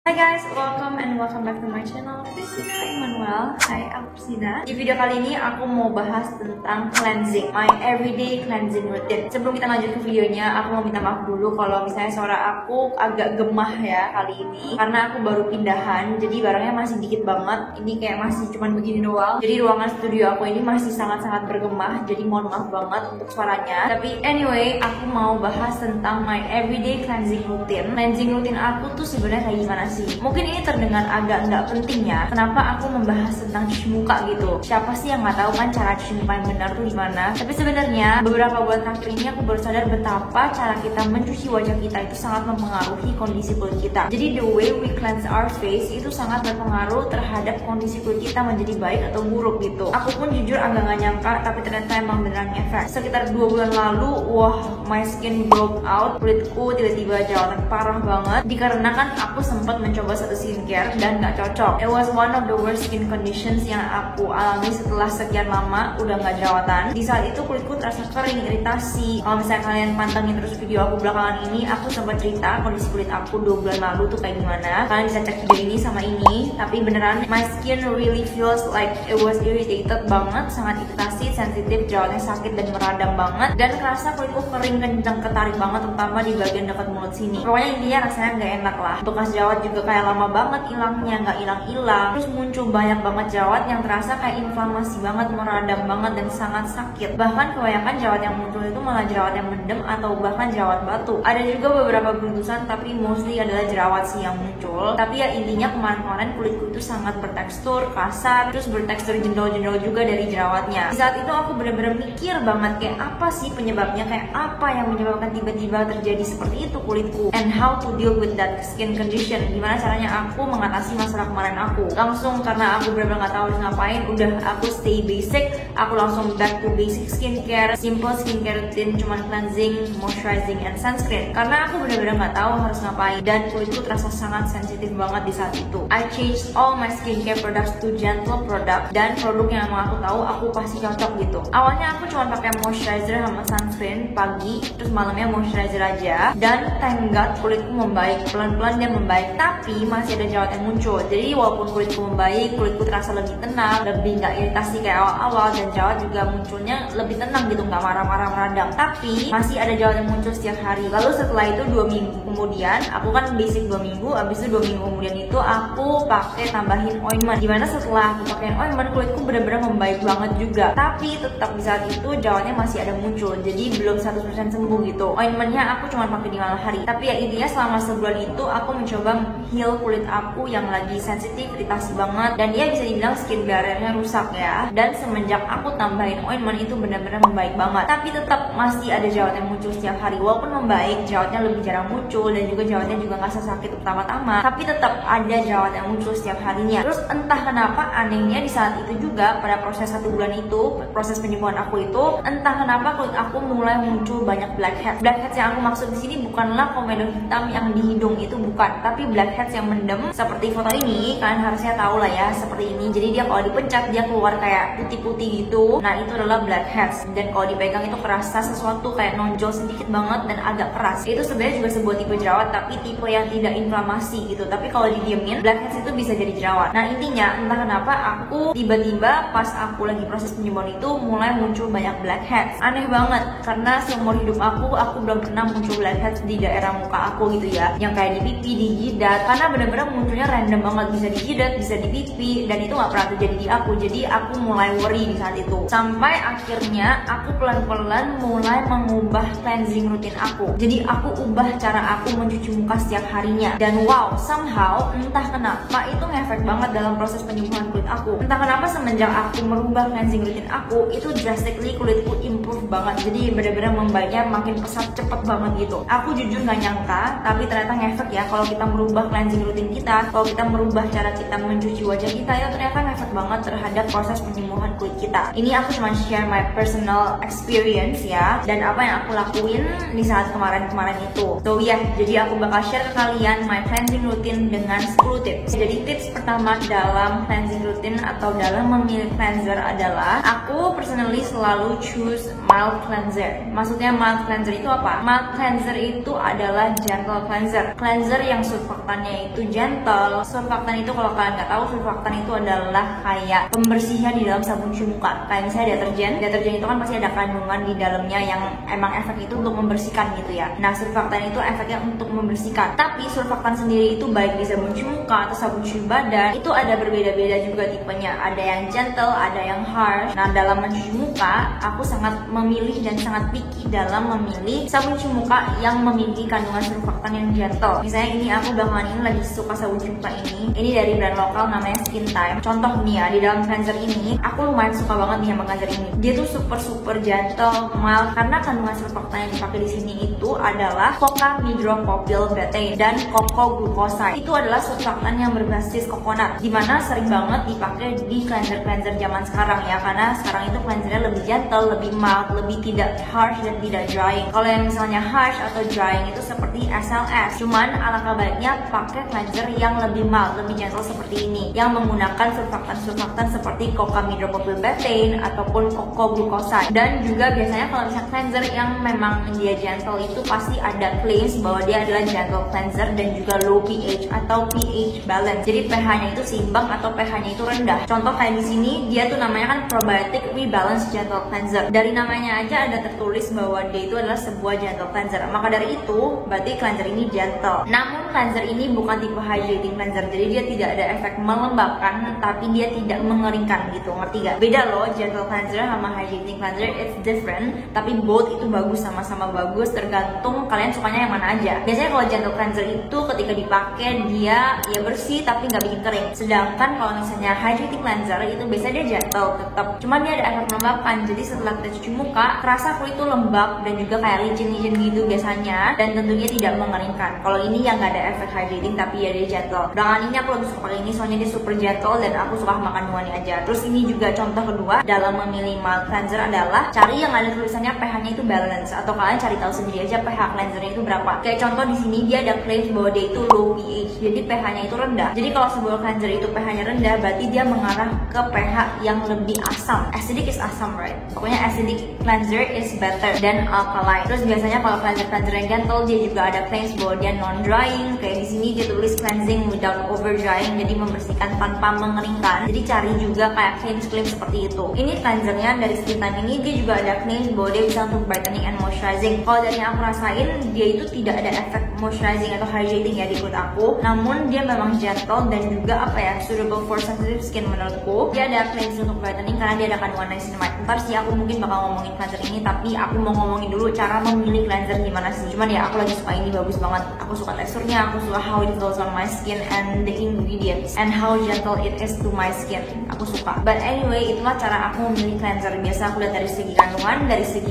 Hai guys, welcome back to my channel Priscilla Emmanuel. Hai, aku Priscilla. Di video kali ini aku mau bahas tentang cleansing, my everyday cleansing routine. Sebelum kita lanjut ke videonya, aku mau minta maaf dulu kalau misalnya suara aku agak gemah ya kali ini, karena aku baru pindahan, jadi barangnya masih dikit banget. Ini kayak masih cuman begini doang. Jadi ruangan studio aku ini masih sangat-sangat bergemah, jadi mohon maaf banget untuk suaranya. Tapi anyway, aku mau bahas tentang my everyday cleansing routine. Cleansing routine aku tuh sebenarnya kayak gimana sih? Mungkin ini terdengar agak nggak penting ya. Kenapa aku membahas tentang cuci muka gitu? Siapa sih yang nggak tahu kan cara cuci muka yang benar tuh gimana? Tapi sebenarnya beberapa bulan terakhir ini aku baru sadar betapa cara kita mencuci wajah kita itu sangat mempengaruhi kondisi kulit kita. Jadi the way we cleanse our face itu sangat berpengaruh terhadap kondisi kulit kita menjadi baik atau buruk gitu. Aku pun jujur agak nggak nyangka, tapi ternyata emang beneran efek. Sekitar 2 bulan lalu, wah, my skin broke out, kulitku tiba-tiba jerawatan parah banget. Dikarenakan aku sempat mencoba satu skincare dan nggak cocok. It was one of the worst skin conditions yang aku alami setelah sekian lama udah nggak jerawatan. Di saat itu kulitku terasa kering, iritasi. Kalau misalnya kalian pantengin terus video aku belakangan ini, aku sempat cerita kondisi kulit aku 2 bulan lalu tuh kayak gimana. Kalian bisa cek video ini sama ini. Tapi beneran, my skin really feels like it was irritated banget, sangat iritasi, sensitif, jerawatnya sakit dan meradang banget. Dan kerasa kulitku kering, kenceng, ketarik banget, terutama di bagian dekat mulut sini. Pokoknya intinya rasanya nggak enak lah. Bekas jerawat juga kayak lama banget hilangnya, nggak hilang-hilang. Terus muncul banyak banget jerawat yang terasa kayak inflamasi banget, meradang banget dan sangat sakit. Bahkan kebanyakan jerawat yang muncul itu malah jerawat yang mendem atau bahkan jerawat batu. Ada juga beberapa beruntusan, tapi mostly adalah jerawat sih yang muncul. Tapi ya intinya kemarin-kemarin kulitku itu sangat bertekstur kasar, terus bertekstur jendol-jendol juga dari jerawatnya. Di saat itu aku bener-bener mikir banget kayak apa sih penyebabnya, kayak apa yang menyebabkan tiba-tiba terjadi seperti itu kulitku, and how to deal with that skin condition. Gimana caranya aku mengatasi masalah kemarin aku. Langsung karena aku benar-benar nggak tahu harus ngapain, udah aku stay basic, aku langsung back to basic skincare, simple skincare routine, cuman cleansing, moisturizing, and sunscreen. Karena aku benar-benar nggak tahu harus ngapain dan kulitku terasa sangat sensitif banget di saat itu. I changed all my skincare products to gentle product dan produk yang emang aku tahu aku pasti cocok gitu. Awalnya aku cuma pakai moisturizer sama sunscreen pagi, terus malamnya moisturizer aja, dan thank God kulitku membaik, pelan-pelan dia membaik. Tapi masih ada jerawat yang muncul. Jadi walaupun kulitku membaik, kulitku terasa lebih tenang, lebih nggak iritasi kayak awal-awal, dan jerawat juga munculnya lebih tenang gitu, nggak marah-marah meradang. Tapi masih ada jerawat yang muncul setiap hari. Lalu setelah itu 2 minggu kemudian, aku kan basic 2 minggu, abis itu 2 minggu kemudian itu aku pakai tambahin ointment. Dimana setelah aku pakai ointment, kulitku benar-benar membaik banget juga. Tapi tetap di saat itu jerawatnya masih ada muncul. Jadi belum 100% sembuh gitu. Ointmentnya aku cuma pakai di malam hari. Tapi ya intinya selama sebulan itu aku mencoba heal kulit aku yang lagi sensitif, iritasi banget, dan dia bisa dibilang skin barriernya rusak ya. Dan semenjak aku tambahin ointment itu benar-benar membaik banget. Tapi tetap masih ada jerawat yang muncul setiap hari. Walaupun membaik, jerawatnya lebih jarang muncul dan juga jerawatnya juga nggak sesakit pertama-tama. Tapi tetap ada jerawat yang muncul setiap harinya. Terus entah kenapa anehnya di saat itu juga pada proses 1 bulan itu, proses penyembuhan aku itu, entah kenapa kulit aku mulai muncul banyak blackheads. Blackheads yang aku maksud di sini bukanlah komedo hitam yang di hidung, itu bukan, tapi blackheads yang mendem seperti foto ini. Kalian harusnya tahu lah ya, seperti ini. Jadi dia kalau dipencet dia keluar kayak putih-putih gitu. Nah itu adalah blackheads. Dan kalau dipegang itu kerasa sesuatu kayak nonjol sedikit banget dan agak keras. Itu sebenarnya juga sebuah tipe jerawat, tapi tipe yang tidak inflamasi gitu. Tapi kalau didiemin, blackheads itu bisa jadi jerawat. Nah intinya entah kenapa aku tiba-tiba pas aku lagi proses penyembuhan itu mulai muncul banyak blackheads. Aneh banget karena seumur hidup aku belum pernah muncul blackheads di daerah muka aku gitu ya, yang kayak di pipi, di jidat. Karena bener-bener munculnya random banget, bisa di jidat, bisa di pipi, dan itu nggak pernah terjadi di aku. Jadi aku mulai worry di saat itu. Sampai akhirnya aku pelan-pelan mulai mengubah cleansing rutin aku. Jadi aku ubah cara aku mencuci muka setiap harinya. Dan wow, somehow entah kenapa itu ngefek banget dalam proses penyembuhan kulit aku. Entah kenapa semenjak aku merubah cleansing rutin aku, itu drastically kulitku improve banget. Jadi bener-bener membaiknya makin pesat, cepet banget gitu. Aku jujur nggak nyangka, tapi ternyata ngefek ya. Kalau kita merubah cleansing rutin kita, kalau kita merubah cara kita mencuci wajah kita, ya ternyata ngefek banget terhadap proses penyembuhan kulit kita. Ini aku cuma share my personal experience ya, dan apa yang aku lakuin di saat kemarin-kemarin itu. So ya, jadi aku bakal share ke kalian my cleansing routine dengan 10 tips. Jadi tips pertama dalam cleansing routine atau dalam memilih cleanser adalah aku personally selalu choose mild cleanser. Maksudnya mild cleanser itu apa? Mild cleanser itu adalah gentle cleanser. Cleanser yang surfaktannya itu gentle. Surfaktan itu kalau kalian nggak tahu, surfaktan itu adalah kayak pembersihan di dalam sabun cuci muka. Kayak misalnya deterjen itu kan pasti ada kandungan di dalamnya yang emang efek itu untuk membersihkan gitu ya. Nah, surfaktan itu efeknya untuk membersihkan. Tapi surfaktan sendiri itu baik di sabun cuci muka atau sabun cuci badan itu ada berbeda-beda juga tipenya. Ada yang gentle, ada yang harsh. Nah, dalam mencuci muka, aku sangat memilih dan sangat picky dalam memilih sabun cuci muka yang memiliki kandungan surfaktan yang gentle. Misalnya ini aku belakangan ini lagi suka sabun cuci muka ini. Ini dari brand lokal namanya Skin Time. Contoh nih ya, di dalam cleanser ini aku lumayan suka banget nih sama cleanser ini. Dia tuh super gentle, mild karena kandungan surfaktan yang dipakai di sini itu adalah coca midropropyl betaine dan coco glucoside. Itu adalah surfaktan yang berbasis coconut, dimana sering banget dipakai di cleanser zaman sekarang ya, karena sekarang itu cleansernya lebih gentle, lebih mild, lebih tidak harsh dan tidak drying. Kalau yang misalnya harsh atau drying itu seperti SLS. Cuman alangkah baiknya pakai cleanser yang lebih mild, lebih gentle seperti ini, yang menggunakan surfaktan seperti coca midropropyl betaine ataupun coco glucoside. Dan juga biasanya kalau misalnya cleanser yang memang dia gentle itu pasti ada claims bahwa dia adalah gentle cleanser dan juga low pH atau pH balance. Jadi pH-nya itu seimbang atau pH-nya itu rendah. Contoh kayak di sini dia tuh namanya kan probiotic rebalance gentle cleanser. Dari namanya aja ada tertulis bahwa dia itu adalah sebuah gentle cleanser. Maka dari itu berarti cleanser ini gentle. Namun cleanser ini bukan tipe hydrating cleanser. Jadi dia tidak ada efek melembabkan, tapi dia tidak mengeringkan gitu. Ngerti gak? Beda loh gentle cleanser sama hydrating cleanser, it's different. Tapi both itu bagus, sama-sama bagus, tergantung kalian sukanya yang mana aja. Biasanya kalau gentle cleanser itu ketika dipakai dia ya bersih tapi nggak bikin kering. Sedangkan kalau misalnya hydrating cleanser itu biasanya dia gentle tetap, cuman dia ada efek melembabkan. Jadi setelah kita cuci muka, kerasa kulit itu lembab dan juga kayak licin-licin gitu biasanya, dan tentunya tidak mengeringkan. Kalau ini yang nggak ada efek hydrating tapi ya dia gentle. Dengan ini aku lebih suka pakai ini soalnya dia super gentle dan aku suka makan duanya aja. Terus ini juga contoh kedua dalam memilih mild cleanser adalah cari yang ada tulisannya pH-nya itu balance, atau kalian cari tahu sendiri aja pH cleansernya itu berapa. Kayak contoh di sini dia ada claim bahwa dia itu low pH, jadi pH-nya itu rendah. Jadi kalau sebuah cleanser itu pH-nya rendah, berarti dia mengarah ke pH yang lebih asam. Acidic is asam, right? Pokoknya acidic cleanser is better than alkaline. Terus biasanya kalau cleanser yang gentle dia juga ada claims bahwa dia non-drying. Kayak di sini dia tulis cleansing without over drying, jadi membersihkan tanpa mengeringkan. Jadi cari juga kayak claim seperti itu. Ini cleansernya dari Skin Time ini dia juga ada claims bahwa dia bisa untuk brightening and moisturizing. Kalau dari yang aku rasain dia itu tidak ada efek moisturizing atau hydrating ya di kulit aku. Namun dia memang gentle dan juga apa ya, suitable for sensitive skin menurutku. Dia ada claims untuk brightening karena dia ada kandungan niacinamide. Ntar sih aku mungkin bakal ngomongin cleanser ini, tapi aku mau ngomongin dulu cara memilih cleanser gimana sih. Cuman ya aku lagi suka ini, bagus banget. Aku suka teksturnya, aku suka how it feels on my skin and the ingredients and how gentle it is to my skin. Aku suka. But anyway, itulah cara aku memilih cleanser. Biasa aku lihat dari segi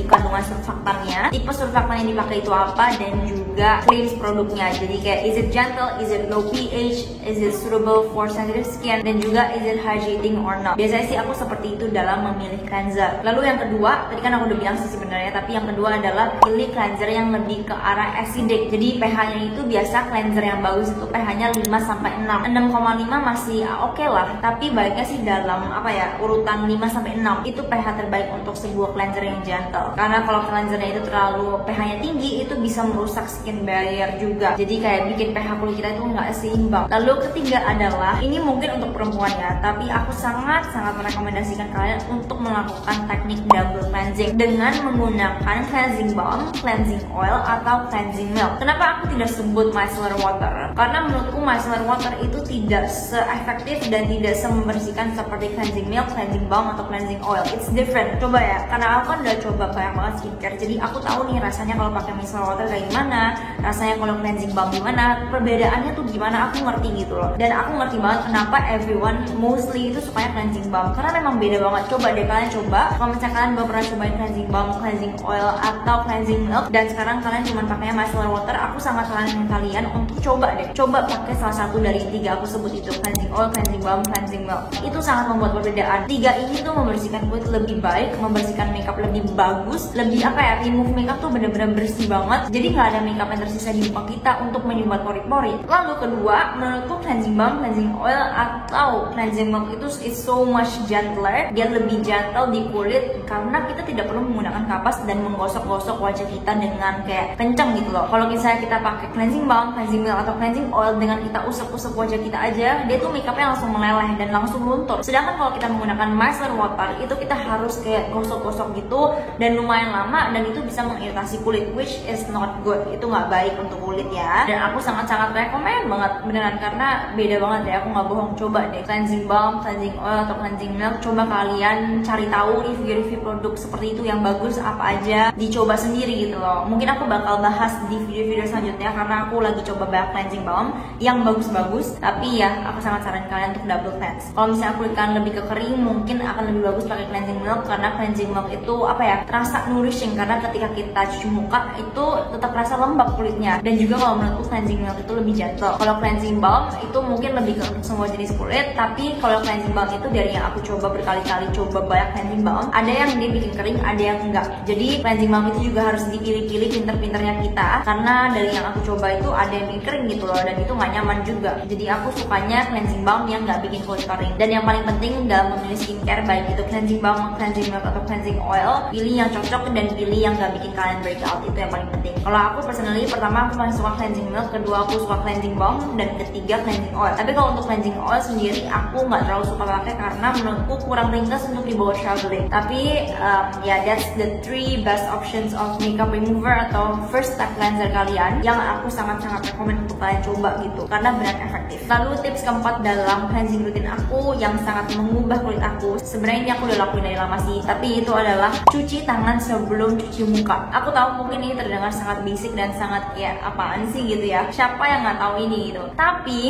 kandungan surfaktannya, tipe surfaktan yang dipakai itu apa, dan juga claims produknya. Jadi kayak is it gentle, is it low pH, is it suitable for sensitive skin, dan juga is it hydrating or not. Biasanya sih aku seperti itu dalam memilih cleanser. Lalu yang kedua, tadi kan aku udah bilang sih sebenarnya, tapi yang kedua adalah pilih cleanser yang lebih ke arah acidic. Jadi pH-nya itu biasa cleanser yang bagus itu pH-nya 5 sampai 6. 6,5 masih oke lah, tapi baiknya sih dalam apa ya, urutan 5 sampai 6 itu pH terbaik untuk sebuah cleanser yang gentle. Karena kalau cleansernya itu terlalu pH-nya tinggi itu bisa merusak skin barrier juga. Jadi kayak bikin pH kulit kita itu nggak seimbang. Lalu ketiga adalah, ini mungkin untuk perempuan ya, tapi aku sangat merekomendasikan kalian untuk melakukan teknik double cleansing dengan menggunakan cleansing balm, cleansing oil, atau cleansing milk. Kenapa aku tidak sebut micellar water? Karena menurutku micellar water itu tidak se-efektif dan tidak se-membersihkan seperti cleansing milk, cleansing balm, atau cleansing oil. It's different. Coba ya, karena aku kan udah coba banyak banget skincare, jadi aku tahu nih rasanya kalau pakai micellar water kayak gimana, rasanya kalau cleansing balm gimana, perbedaannya tuh gimana, aku ngerti gitu loh. Dan aku ngerti banget kenapa everyone mostly itu sukanya cleansing balm, karena memang beda banget. Coba deh kalian coba, kalau misalnya kalian belum pernah cobain cleansing balm, cleansing oil, atau cleansing milk, dan sekarang kalian cuma pakainya micellar water, aku sangat saranin kalian untuk coba deh, coba pakai salah satu dari tiga aku sebut itu, cleansing oil, cleansing balm, cleansing milk. Itu sangat membuat perbedaan. Tiga ini tuh membersihkan kulit lebih baik, membersihkan makeup lebih bagus, lebih apa ya, remove makeup tuh bener-bener bersih banget. Jadi nggak ada makeup yang tersisa di muka kita untuk menyumbat pori-pori. Lalu kedua, menurutku cleansing balm, cleansing oil, atau cleansing milk itu is so much gentler, dia lebih gentle di kulit karena kita tidak perlu menggunakan kapas dan menggosok-gosok wajah kita dengan kayak kenceng gitu loh. Kalau misalnya kita pakai cleansing balm, cleansing milk atau cleansing oil, dengan kita usap-usap wajah kita aja, dia tuh makeupnya langsung meleleh dan langsung luntur. Sedangkan kalau kita menggunakan micellar water, itu kita harus kayak gosok-gosok gitu dan lumayan lama, dan itu bisa mengiritasi kulit, which is not good. Itu nggak baik untuk kulit ya. Dan aku sangat-sangat rekomen banget beneran, karena beda banget ya, aku nggak bohong. Coba deh cleansing balm, cleansing oil atau cleansing milk, coba kalian cari tahu review-review produk seperti itu yang bagus apa aja, dicoba sendiri gitu loh. Mungkin aku bakal bahas di video-video selanjutnya karena aku lagi coba banyak cleansing balm yang bagus-bagus, tapi ya aku sangat saran kalian untuk double cleanse. Kalau misalnya kulit kalian lebih ke kering, mungkin akan lebih bagus pakai cleansing milk, karena cleansing milk itu apa ya, terasa nourishing, karena ketika kita cuci muka itu tetap rasa lembab kulitnya. Dan juga kalau menurutku cleansing milk itu lebih gentle. Kalau cleansing balm itu mungkin lebih ke untuk semua jenis kulit, tapi kalau cleansing balm itu dari yang aku coba berkali-kali, coba banyak cleansing balm, ada yang dia bikin kering, ada yang enggak. Jadi cleansing balm itu juga harus dipilih-pilih pinter-pinternya kita, karena dari yang aku coba itu ada yang bikin kering gitu loh, dan itu nggak nyaman juga. Jadi aku sukanya cleansing balm yang nggak bikin kulit kering. Dan yang paling penting dalam memilih skincare, baik itu cleansing balm, cleansing milk atau cleansing oil, pilih yang cocok dan pilih yang nggak bikin kalian breakout. Itu yang paling penting. Kalau aku personally, pertama aku paling suka cleansing milk, kedua aku suka cleansing balm, dan ketiga cleansing oil. Tapi kalau untuk cleansing oil sendiri aku nggak terlalu suka pakai karena menurutku kurang ringkas untuk dibawa traveling. Tapi ya that's the 3 best options of makeup remover atau first step cleanser kalian yang aku sangat-sangat rekomend untuk kalian coba gitu, karena benar efektif. Lalu tips keempat dalam cleansing routine aku yang sangat mengubah kulit aku, sebenarnya ini aku udah lakuin dari lama sih, tapi itu adalah cuci tangan sebelum cuci muka. Aku tahu mungkin ini terdengar sangat basic dan sangat ya apaan sih gitu ya, siapa yang nggak tahu ini gitu, tapi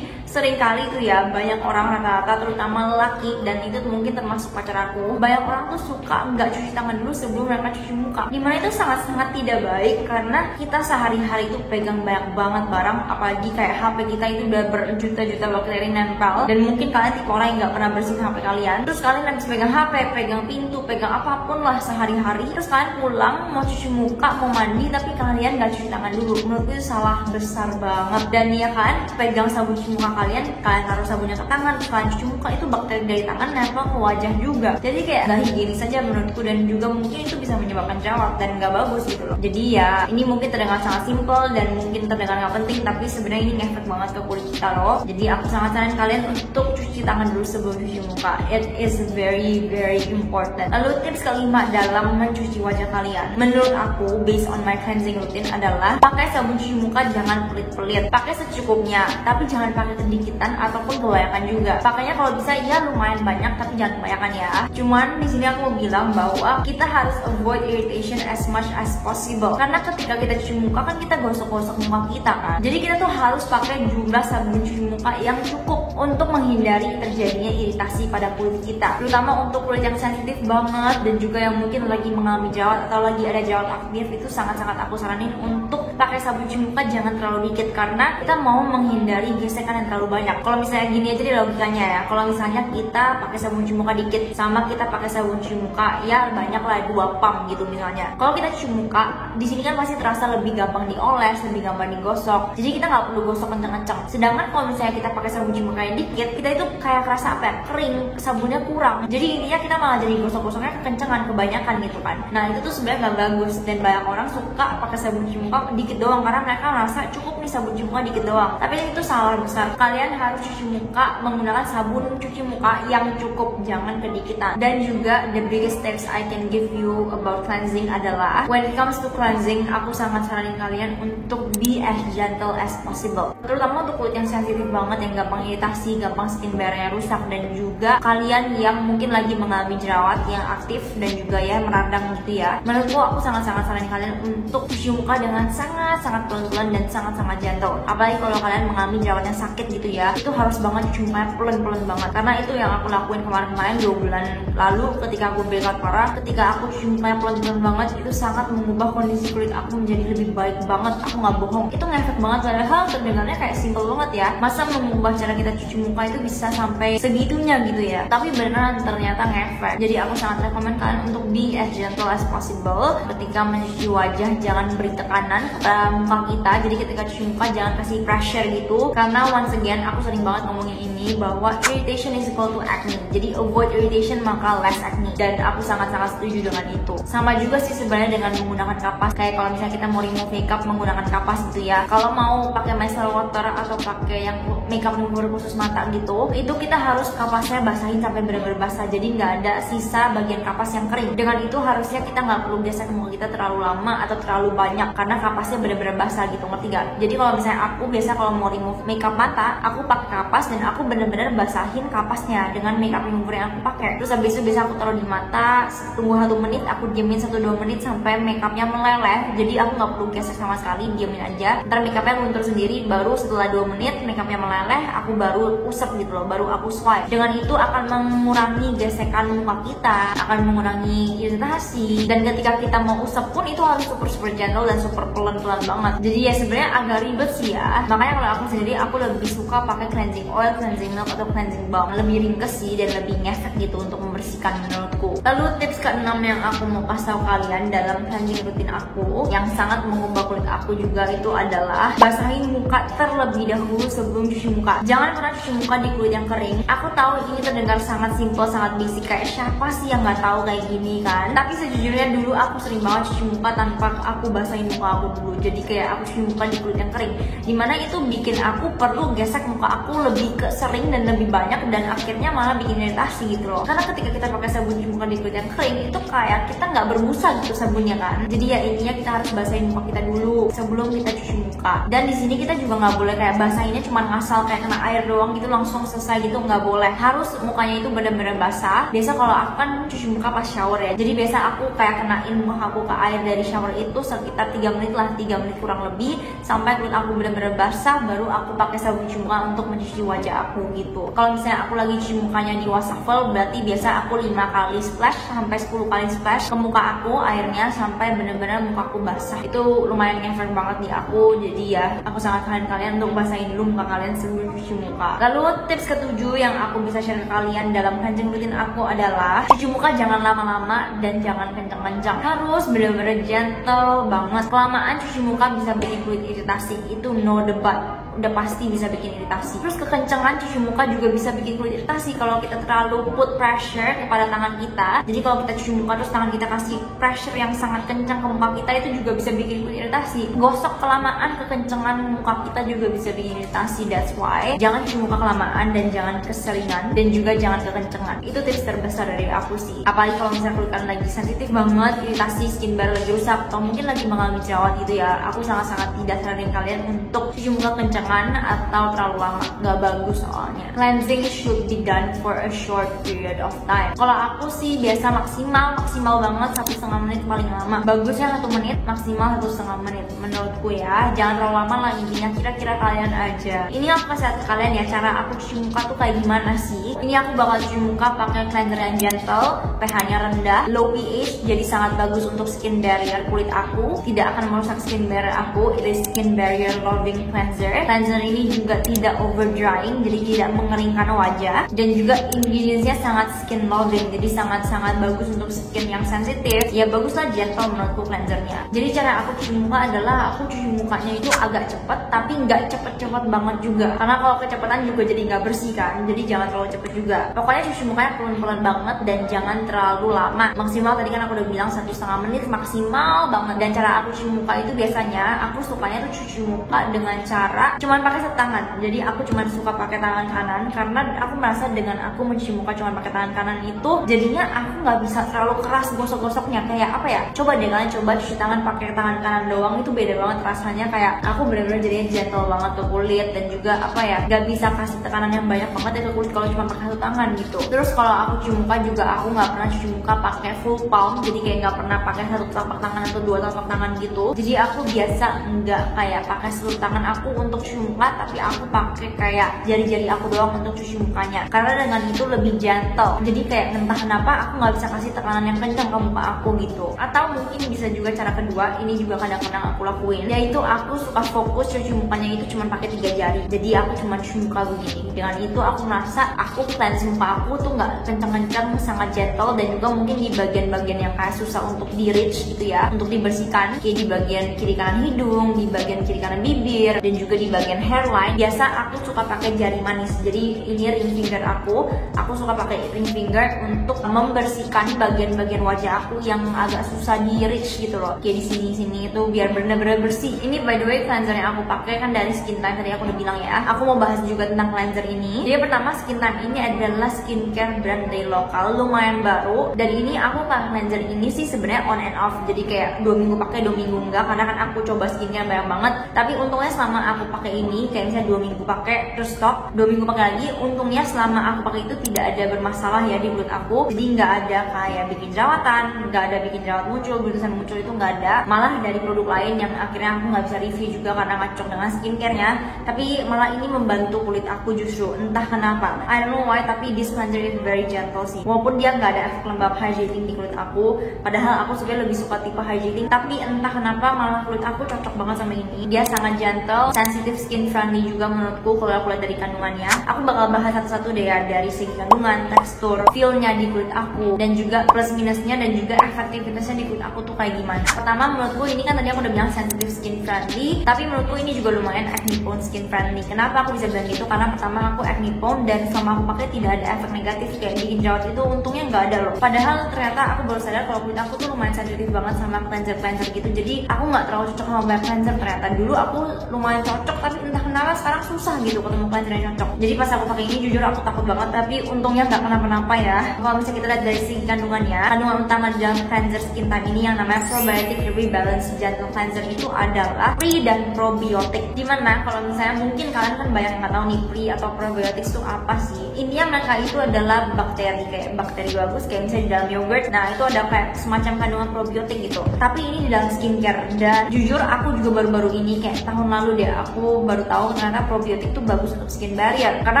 sering kali tuh ya banyak orang rata-rata, terutama lelaki, dan itu mungkin termasuk pacar aku, banyak orang tuh suka nggak cuci tangan dulu sebelum mereka cuci muka, dimana itu sangat-sangat tidak baik karena kita sehari-hari itu pegang banyak banget barang, apalagi kayak HP kita itu udah berjuta-juta bakteri nempel, dan mungkin kalian tipe orang yang nggak pernah bersihin HP kalian, terus kalian habis pegang HP, pegang pintu, pegang apapun lah sehari-hari, terus kalian pulang mau cuci muka, mau mandi, tapi kalian nggak cuci tangan dulu. Menurutku itu salah besar banget. Dan ya kan, pegang sabun cuci muka kalian taruh sabunnya ke tangan, kalian cuci muka, itu bakteri dari tangan nempel ke wajah juga, jadi kayak gak higienis saja menurutku, dan juga mungkin itu bisa menyebabkan jerawat dan gak bagus gitu loh. Jadi ya ini mungkin terdengar sangat simple dan mungkin terdengar gak penting, tapi sebenarnya ini ngefek banget ke kulit kita loh. Jadi aku sangat saran kalian untuk cuci tangan dulu sebelum cuci muka. It is very very important. Lalu tips kelima dalam mencuci wajah kalian, menurut aku based on my cleansing routine adalah pakai sabun cuci muka jangan pelit-pelit, pakai secukupnya, tapi jangan pakai sedikitan ataupun kebanyakan juga. Pakainya kalau bisa ya lumayan banyak, tapi jangan kebanyakan ya. Cuman di sini aku mau bilang bahwa kita harus avoid irritation as much as possible, karena ketika kita cuci muka kan kita gosok-gosok muka kita kan, jadi kita tuh harus pakai jumlah sabun cuci muka yang cukup untuk menghindari terjadinya iritasi pada kulit kita, terutama untuk kulit yang sensitif banget dan juga yang mungkin lagi mengalami jerawat atau lagi ada jerawat aktif. Itu sangat-sangat aku saranin untuk pakai sabun cuci muka jangan terlalu dikit, karena kita mau menghindari gesekan yang terlalu banyak. Kalau misalnya gini aja deh logikanya ya, kalau misalnya kita pakai sabun cuci muka dikit sama kita pakai sabun cuci muka ya banyak lah 2 pump gitu misalnya. Kalau kita cuci muka di sini kan pasti terasa lebih gampang dioles, lebih gampang digosok, jadi kita nggak perlu gosok kenceng-kenceng. Sedangkan kalau misalnya kita pakai sabun cuci muka yang dikit, kita itu kayak kerasa apa ya, kering, sabunnya kurang, jadi intinya kita malah jadi gosok-gosoknya kekencengan, kebanyakan gitu kan. Nah itu tuh sebenarnya nggak bagus, dan banyak orang suka pakai sabun cuci muka dikit doang karena mereka merasa cukup nih sabun cuci muka dikit doang, tapi itu salah besar. Kalian harus cuci muka menggunakan sabun cuci muka yang cukup, jangan kedikitan. Dan juga the biggest tips I can give you about cleansing adalah when it comes to cleansing, aku sangat saranin kalian untuk be as gentle as possible, terutama untuk kulit yang sensitif banget, yang gampang iritasi, gampang skin barrier rusak, dan juga kalian yang mungkin lagi mengalami jerawat yang aktif dan juga ya meradang gitu ya. Menurutku aku sangat-sangat saranin kalian untuk cuci muka dengan sangat-sangat pelan-pelan dan sangat-sangat gentle. Apalagi kalau kalian mengalami jerawat yang sakit gitu ya, itu harus banget cuci mukanya pelan-pelan banget, karena itu yang aku lakuin kemarin-kemarin 2 bulan lalu ketika aku breakout parah. Ketika aku cuci mukanya pelan-pelan banget, itu sangat mengubah kondisi kulit aku menjadi lebih baik banget. Aku nggak bohong, itu ngefek banget, padahal terdengarnya kayak simple banget ya, masa mengubah cara kita cuci muka itu bisa sampai segitunya gitu ya, tapi beneran ternyata ngefek. Jadi aku sangat rekomend kalian untuk be as gentle as possible ketika mencuci wajah. Jangan beri tekanan ke muka kita, jadi ketika cuci muka jangan kasih pressure gitu, karena once again aku sering banget ngomongin ini bahwa irritation is equal to acne. Jadi avoid irritation maka less acne, dan aku sangat-sangat setuju dengan itu. Sama juga sih sebenarnya dengan menggunakan kapas. Kayak kalau misalnya kita mau remove makeup menggunakan kapas gitu ya. Kalau mau pakai micellar water atau pakai yang makeup remover khusus mata gitu, itu kita harus kapasnya basahin sampai benar-benar basah. Jadi nggak ada sisa bagian kapas yang kering. Dengan itu harusnya kita nggak perlu gesek muka kita terlalu lama atau terlalu banyak karena kapasnya benar-benar basah gitu, ngerti gak? Jadi kalau misalnya aku biasa kalau mau remove makeup mata, aku pakai kapas dan aku benar-benar basahin kapasnya dengan makeup remover yang aku pakai. Terus habis itu biasa aku taruh di mata, tunggu 1 menit, aku diamin 1-2 menit sampai makeupnya meleleh. Jadi aku nggak perlu gesek sama sekali, diamin aja. Ntar makeupnya luntur sendiri. Baru setelah 2 menit makeupnya meleleh, aku baru usap gitu loh, baru aku swipe. Dengan itu akan mengurangi gesekan muka kita, akan mengurangi iritasi. Dan ketika kita mau usap pun itu harus super gentle dan super pelan-pelan banget. Jadi ya sebenarnya agak ribet sih ya. Makanya kalau aku sendiri aku lebih suka pakai cleansing oil, cleansing milk atau cleansing balm. Lebih ringkes sih dan lebih ngefek gitu untuk membersihkan menurutku. Lalu tips ke-6 yang aku mau kasih tahu kalian dalam cleansing rutin aku yang sangat mengubah kulit aku juga itu adalah basahin muka terlebih dahulu sebelum cuci muka. Jangan pernah cuci muka di kulit yang kering. Aku tahu ini terdengar sangat simple, sangat basic, kayak siapa sih yang nggak tahu kayak gini kan? Tapi sejujurnya dulu aku sering banget cuci muka tanpa aku basahin muka aku dulu. Jadi kayak aku cuci muka di kulit yang kering, dimana itu bikin aku perlu gesek muka aku lebih sering dan lebih banyak, dan akhirnya malah bikin iritasi gitu loh. Karena ketika kita pakai sabun cuci muka di kulit yang kering itu kayak kita nggak berbusa gitu sabunnya kan. Jadi ya intinya kita harus basahin muka kita dulu sebelum kita cuci muka. Dan di sini kita juga nggak boleh kayak basahinnya cuma ngasal kayak kena air doang gitu langsung selesai gitu, nggak boleh. Harus mukanya itu benar-benar basah. Biasa kalau aku kan cuci muka pas shower ya. Jadi biasa aku kayak kenain muka aku ke air dari shower itu sekitar 3 menit lah, 3 menit kurang lebih, sampai kulit aku benar-benar basah, baru aku pakai sabun cuci muka untuk mencuci wajah aku gitu. Kalau misalnya aku lagi cuci mukanya di wastafel, berarti biasa aku 5 kali splash sampai 10 kali splash ke muka aku airnya sampai benar-benar muka aku basah. Itu lumayan ngefek banget di aku. Jadi ya aku sangat saranin kalian untuk basahin dulu muka kalian sebelum cuci muka. Lalu tips ke-7 yang aku bisa share ke kalian dalam cleansing rutin aku adalah cuci muka jangan lama-lama dan jangan kencang-kencang. Harus benar-benar gentle banget. Kelamaan cuci muka bisa bikin kulit iritasi, itu no debat, udah pasti bisa bikin iritasi. Terus kekencangan cuci muka juga bisa bikin kulit iritasi kalau kita terlalu put pressure kepada tangan kita. Jadi kalau kita cuci muka terus tangan kita kasih pressure yang sangat kencang ke muka kita, itu juga bisa bikin kulit iritasi. Gosok kelamaan kekencangan muka kita juga bisa bikin iritasi. That's why jangan cuci muka kelamaan dan jangan keseringan, dan juga jangan kekencangan. Itu tips terbesar dari aku sih. Apalagi kalau misalnya kulit kalian lagi sensitif banget, iritasi, skin bare lagi rusak, atau mungkin lagi mengalami jerawat gitu ya, aku sangat-sangat tidak saranin kalian untuk cuci muka kencang atau terlalu lama, nggak bagus soalnya. Cleansing should be done for a short period of time. Kalau aku sih biasa maksimal banget 1,5 menit paling lama. Bagusnya 1 menit, maksimal 1,5 menit menurutku ya. Jangan terlalu lama lah, intinya kira-kira kalian aja. Ini aku kasih lihat ke kalian ya cara aku cuci muka tuh kayak gimana sih. Ini aku bakal cuci muka pakai cleanser yang gentle, pH-nya rendah, low pH, jadi sangat bagus untuk skin barrier kulit aku. Tidak akan merusak skin barrier aku. It is skin barrier loving cleanser. Cleanser ini juga tidak over drying, jadi tidak mengeringkan wajah, dan juga ingredientsnya sangat skin loving, jadi sangat-sangat bagus untuk skin yang sensitif. Ya baguslah gentle menurutku cleansernya. Jadi cara aku cuci muka adalah aku cuci mukanya itu agak cepet, tapi nggak cepet-cepet banget juga, karena kalau kecepatan juga jadi nggak bersih kan. Jadi jangan terlalu cepet juga. Pokoknya cuci mukanya pelan-pelan banget dan jangan terlalu lama. Maksimal tadi kan aku udah bilang 1,5 menit maksimal banget. Dan cara aku cuci muka itu biasanya aku sukanya tuh cuci muka dengan cara cuman pakai satu tangan. Jadi aku cuman suka pakai tangan kanan karena aku merasa dengan aku mencuci muka cuman pakai tangan kanan itu jadinya aku nggak bisa terlalu keras gosok-gosoknya. Kayak apa ya? Coba deh kalian coba cuci tangan pakai tangan kanan doang, itu beda banget rasanya. Kayak aku bener-bener jadinya gentle banget ke kulit, dan juga apa ya, nggak bisa kasih tekanan yang banyak banget ya ke kulit kalau cuma pakai satu tangan gitu. Terus kalau aku cuci muka juga aku nggak pernah cuci muka pakai full palm, jadi kayak nggak pernah pakai satu telapak tangan atau 2 telapak tangan gitu. Jadi aku biasa nggak kayak pakai seluruh tangan aku untuk cuci cuci muka, tapi aku pakai kayak jari-jari aku doang untuk cuci mukanya, karena dengan itu lebih gentle. Jadi kayak entah kenapa aku nggak bisa kasih tekanan yang kencang ke muka aku gitu. Atau mungkin bisa juga cara kedua, ini juga kadang-kadang aku lakuin, yaitu aku suka fokus cuci mukanya itu cuma pakai 3 jari. Jadi aku cuma cuci muka begini. Dengan itu aku merasa aku cleanse muka aku tuh nggak kencang-kencang, sangat gentle. Dan juga mungkin di bagian-bagian yang kayak susah untuk di reach gitu ya, untuk dibersihkan, kayak di bagian kiri kanan hidung, di bagian kiri kanan bibir, dan juga di bagian hairline. Biasa aku suka pakai jari manis. Jadi ini ring finger aku suka pakai ring finger untuk membersihkan bagian-bagian wajah aku yang agak susah di reach gitu loh. Kayak di sini itu biar bener-bener bersih. Ini by the way cleanser yang aku pakai kan dari Skin Time, tadi aku udah bilang ya. Aku mau bahas juga tentang cleanser ini. Jadi pertama, Skin Time ini adalah skincare brand dari lokal, lumayan baru. Dan ini aku pakai cleanser ini sih sebenarnya on and off. Jadi kayak 2 minggu pakai, 2 minggu enggak, karena kan aku coba skincare banyak banget. Tapi untungnya selama aku pakai ini, kayak misalnya 2 minggu pakai terus stop, 2 minggu pakai lagi, untungnya selama aku pakai itu tidak ada bermasalah ya di kulit aku. Jadi nggak ada kayak bikin jerawatan, nggak ada bikin jerawat muncul, bulusan muncul, itu nggak ada. Malah dari produk lain yang akhirnya aku nggak bisa review juga karena ngacok dengan skincare-nya, tapi malah ini membantu kulit aku justru, entah kenapa. I don't know why, tapi this cleanser is very gentle sih. Walaupun dia nggak ada efek lembab hydrating di kulit aku, padahal aku sebenarnya lebih suka tipe hydrating, tapi entah kenapa malah kulit aku cocok banget sama ini. Dia sangat gentle, sensitive skin friendly juga menurutku kalau aku lihat dari kandungannya. Aku bakal bahas satu-satu deh ya, dari segi kandungan, tekstur, feel-nya di kulit aku, dan juga plus minusnya dan juga efektivitasnya di kulit aku tuh kayak gimana. Pertama, menurutku ini kan tadi aku udah bilang sensitive skin friendly, tapi menurutku ini juga lumayan acne prone skin friendly. Kenapa aku bisa bilang gitu? Karena pertama aku acne prone dan selama aku pakai tidak ada efek negatif kayak bikin jerawat itu, untungnya nggak ada loh. Padahal ternyata aku baru sadar kalau kulit aku tuh lumayan sensitif banget sama cleanser gitu. Jadi aku nggak terlalu cocok sama banyak cleanser ternyata. Dulu aku lumayan cocok, tapi entah kenapa sekarang susah gitu ketemu cleanser yang cocok. Jadi pas aku pakai ini jujur aku takut banget, tapi untungnya nggak kenapa-napa ya. Kalau misalnya kita lihat dari segi kandungannya, kandungan utama dalam cleanser Skin Time ini yang namanya Probiotic Rebalance Gentle Cleanser itu adalah pre dan probiotik. Dimana kalau misalnya mungkin kalian kan banyak nggak tahu nih pre atau probiotik itu apa sih. Intinya mereka itu adalah bakteri, kayak bakteri bagus kayak misalnya di dalam yogurt. Nah itu ada kayak semacam kandungan probiotik gitu, tapi ini di dalam skincare. Dan jujur aku juga baru-baru ini kayak tahun lalu deh aku baru tahu ternyata probiotik itu bagus untuk skin barrier. Karena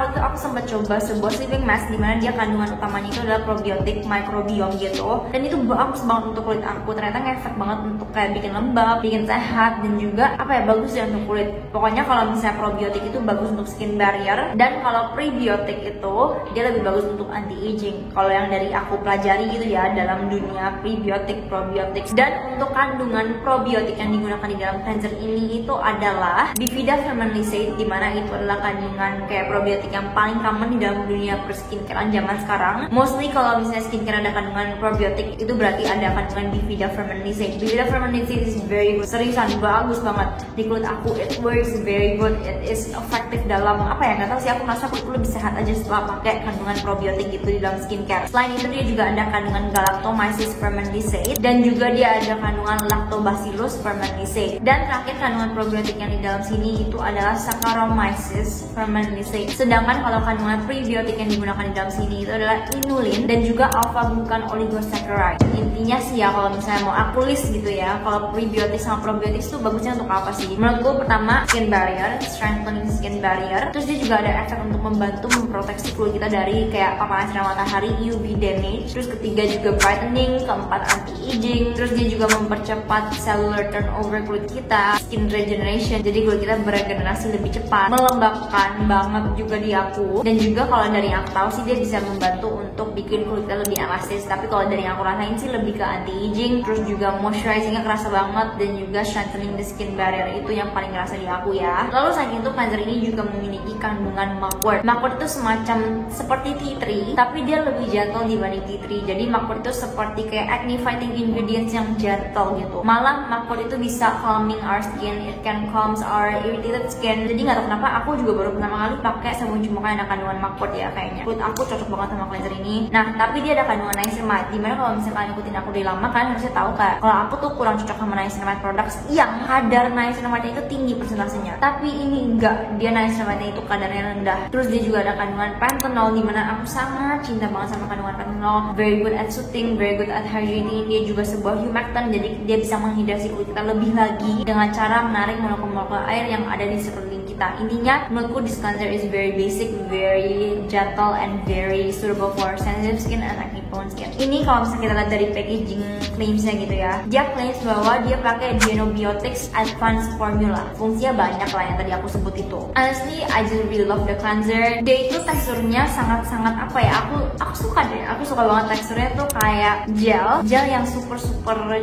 waktu itu aku sempat coba sebuah sleeping mask dimana dia kandungan utamanya itu adalah probiotik microbiome gitu, dan itu bagus banget untuk kulit aku. Ternyata ngefek banget untuk kayak bikin lembab, bikin sehat, dan juga apa ya, bagus ya untuk kulit. Pokoknya kalau misalnya probiotik itu bagus untuk skin barrier, dan kalau prebiotik itu dia lebih bagus untuk anti aging. Kalau yang dari aku pelajari gitu ya dalam dunia prebiotik, probiotik. Dan untuk kandungan probiotik yang digunakan di dalam cleanser ini itu adalah Bifida Fermenlisate, dimana itu adalah kandungan kayak probiotik yang paling common di dalam dunia perskincarean zaman sekarang. Mostly kalau misalnya skincare ada kandungan probiotik itu berarti ada kandungan Bifida Fermenlisate. Bifida Fermenlisate is very good, seriusan bagus banget di kulit aku. It works very good, it is effective dalam apa ya, nggak tahu sih, aku merasa kulitku lebih sehat aja setelah pakai kandungan probiotik gitu di dalam skincare. Selain itu dia juga ada kandungan Galactomyces fermentisate, dan juga dia ada kandungan Lactobacillus fermentisate. Dan terakhir kandungan probiotik yang di dalam sini itu adalah Saccharomyces fermentisate. Sedangkan kalau kandungan prebiotik yang digunakan di dalam sini itu adalah inulin dan juga alpha glucan oligosaccharide. Intinya sih ya, kalau misalnya mau aku list gitu ya, kalau prebiotik sama probiotik itu bagusnya untuk apa sih? Menurut gue pertama skin barrier, strengthening skin barrier. Terus dia juga ada efek untuk membantu memproteksi kulit kita dari kayak paparan sinar matahari, UV damage. Terus ketiga juga brightening, keempat anti aging. Terus dia juga mempercepat cellular turnover kulit kita, skin regeneration. Jadi kulit kita beregenerasi lebih cepat, melembabkan banget juga di aku. Dan juga kalau dari yang aku tahu sih dia bisa membantu untuk bikin kulit kita lebih elastis. Tapi kalau dari yang aku rasain sih lebih ke anti aging. Terus juga moisturizingnya kerasa banget, dan juga strengthening the skin barrier itu yang paling kerasa di aku ya. Lalu selain itu cleanser ini juga memiliki kandungan mugwort. Mugwort itu semacam seperti tea tree, tapi dia lebih gentle dibanding tea tree. Jadi mugwort itu seperti kayak acne fighting ingredients yang gentle gitu. Malah mugwort itu bisa calming our skin, it can calm our irritated skin. Jadi nggak tahu kenapa aku juga baru pertama kali pakai sabun cuci muka yang ada kandungan mugwort ya kayaknya. Kulit aku cocok banget sama cleanser ini. Nah tapi dia ada kandungan niacinamide, dimana kalau misalnya kalian ikutin aku dari lama kalian harusnya tahu kayak kalau aku tuh kurang cocok sama niacinamide products yang kadar niacinamide itu tinggi persentasenya. ya. Tapi ini enggak, dia niacinamide itu kadarnya rendah. Terus dia juga ada kandungan panthenol, dimana aku sangat cinta banget sama kandungan panthenol. Very good at soothing, very good at hydrating. Dia juga sebuah humectant, jadi dia bisa menghidrasi kulit kita lebih lagi dengan cara menarik molekul-molekul air yang ada di sekeliling kita. Intinya menurutku this cleanser is very basic, very gentle, and very suitable for sensitive skin and acne prone skin. Ini kalau misalnya kita lihat dari packaging claimsnya gitu ya, dia claims bahwa dia pakai Genobiotics Advanced Formula. Fungsinya banyak lah yang tadi aku sebut itu. Honestly, I just really love the cleanser. Dia itu teksturnya sangat-sangat apa ya, aku suka deh. Aku suka banget teksturnya tuh kayak gel yang super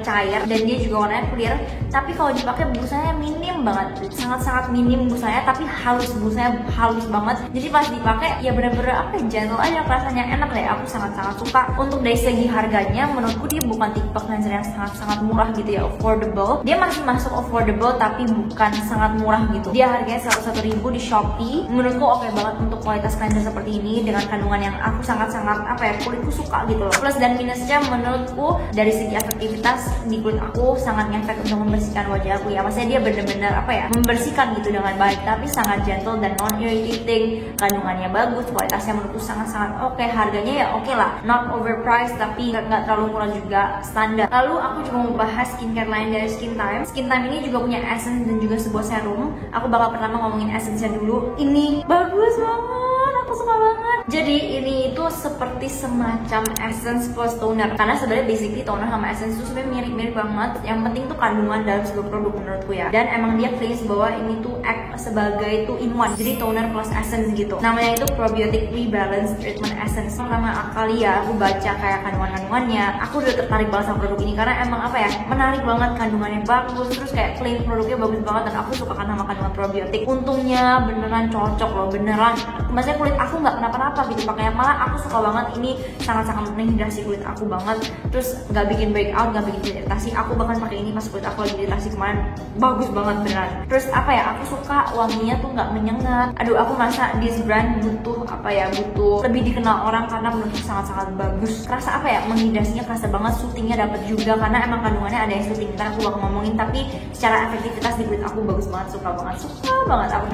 cair, dan dia juga warnanya clear. Tapi kalau dipakai busanya minim banget, sangat-sangat minim busanya, tapi busanya halus banget. Jadi pas dipakai ya bener-bener apa ya, gentle aja, rasanya enak deh. Aku sangat-sangat suka. Untuk dari segi harganya, menurutku dia bukan tipe cleanser yang sangat-sangat murah gitu ya, affordable. Dia masih masuk affordable tapi bukan sangat murah gitu. Dia harganya 101.000 di Shopee. Menurutku oke banget untuk kualitas cleanser seperti ini dengan kandungan yang aku sangat-sangat apa ya, kulitku suka gitu loh. Plus dan minusnya menurutku dari segi efektivitas di kulit aku sangat ngefek untuk membersihkan wajah aku ya. Maksudnya dia bener-bener apa ya, membersihkan gitu dengan baik, tapi sangat gentle dan non irritating. Kandungannya bagus, kualitasnya menurutku sangat-sangat oke. Harganya ya oke lah, not overpriced tapi nggak terlalu murah juga, standar. Lalu aku juga mau bahas skincare lain dari Skin Time. Skin Time ini juga punya essence dan juga sebuah serum. Aku bakal pertama ngomongin essence-nya dulu. Ini bagus banget, aku suka banget. Jadi ini itu seperti semacam essence plus toner, karena sebenarnya basically toner sama essence itu sebenarnya mirip-mirip banget. Yang penting tuh kandungan dalam sebuah produk menurutku ya. Dan emang dia claims bahwa ini tuh act sebagai 2-in-1, jadi toner plus essence gitu. Namanya itu Probiotic Rebalance Treatment Essence. Pertama kali ya aku baca kayak kandungannya, aku udah tertarik banget sama produk ini karena emang apa ya, menarik banget, kandungannya bagus, terus kayak claim produknya bagus banget, dan aku suka kan sama kandungan probiotik. Untungnya beneran cocok loh, beneran. Maksudnya kulit aku nggak kenapa-napa gitu pakainya, malah aku suka banget. Ini sangat-sangat menghidrasi kulit aku banget, terus nggak bikin breakout, nggak bikin iritasi. Aku bahkan pakai ini pas kulit aku lagi iritasi kemarin, bagus banget beneran. Terus apa ya, aku suka wanginya tuh nggak menyengat. Aduh, aku merasa this brand butuh apa ya, butuh lebih dikenal orang karena menurutku sangat-sangat bagus. Kerasa apa ya, menghidrasinya kerasa banget, soothingnya dapat juga karena emang kandungannya ada yang soothing. Ntar aku bakal ngomongin, tapi secara efektivitas di kulit aku bagus banget, suka banget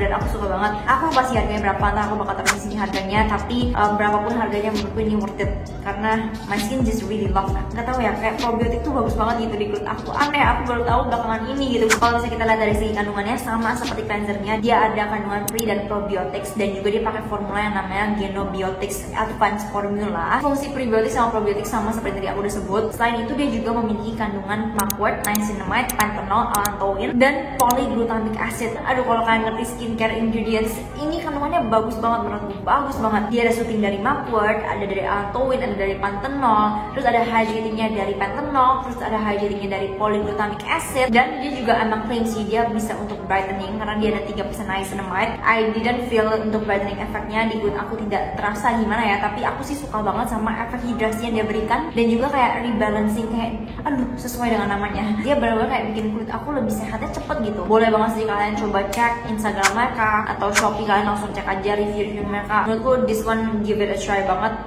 aku suka banget. Aku pasti harganya berapa, ntar aku bakal taruh di sini harganya, tapi berapapun harganya menurutku ini worth it karena my skin just really love. Nggak tahu ya, kayak probiotik tuh bagus banget gitu di kulit aku. Aneh, aku baru tahu belakangan ini gitu. Kalau misalnya kita lihat dari segi kandungannya sama seperti cleansernya, dia ada kandungan pre dan probiotics, dan juga dia pakai formula yang namanya Genobiotics Advanced Formula. Fungsi prebiotik sama probiotik sama seperti tadi aku udah sebut. Selain itu dia juga memiliki kandungan mugwort, niacinamide, panthenol, allantoin, dan polyglutamic acid. Aduh, kalau kalian ngerti skincare ingredients, ini kandungannya bagus banget menurutku, bagus banget. Dia ada soothing dari mugwort, ada dari allantoin, ada dari panthenol, terus ada hydratingnya dari panthenol, terus ada hydratingnya dari polyglutamic acid, dan dia juga emang claim sih dia bisa untuk brightening karena dia ada 3% niacinamide. I didn't feel untuk brightening efeknya di kulit aku, tidak terasa gimana ya, tapi aku sih suka banget sama efek hidrasi yang dia berikan, dan juga kayak rebalancing, kayak aduh sesuai dengan namanya, dia benar-benar kayak bikin kulit aku lebih sehatnya cepet gitu. Boleh banget sih kalian coba cek Instagram mereka atau Shopee, kalian langsung cek aja review mereka. Menurutku this one give it a try banget.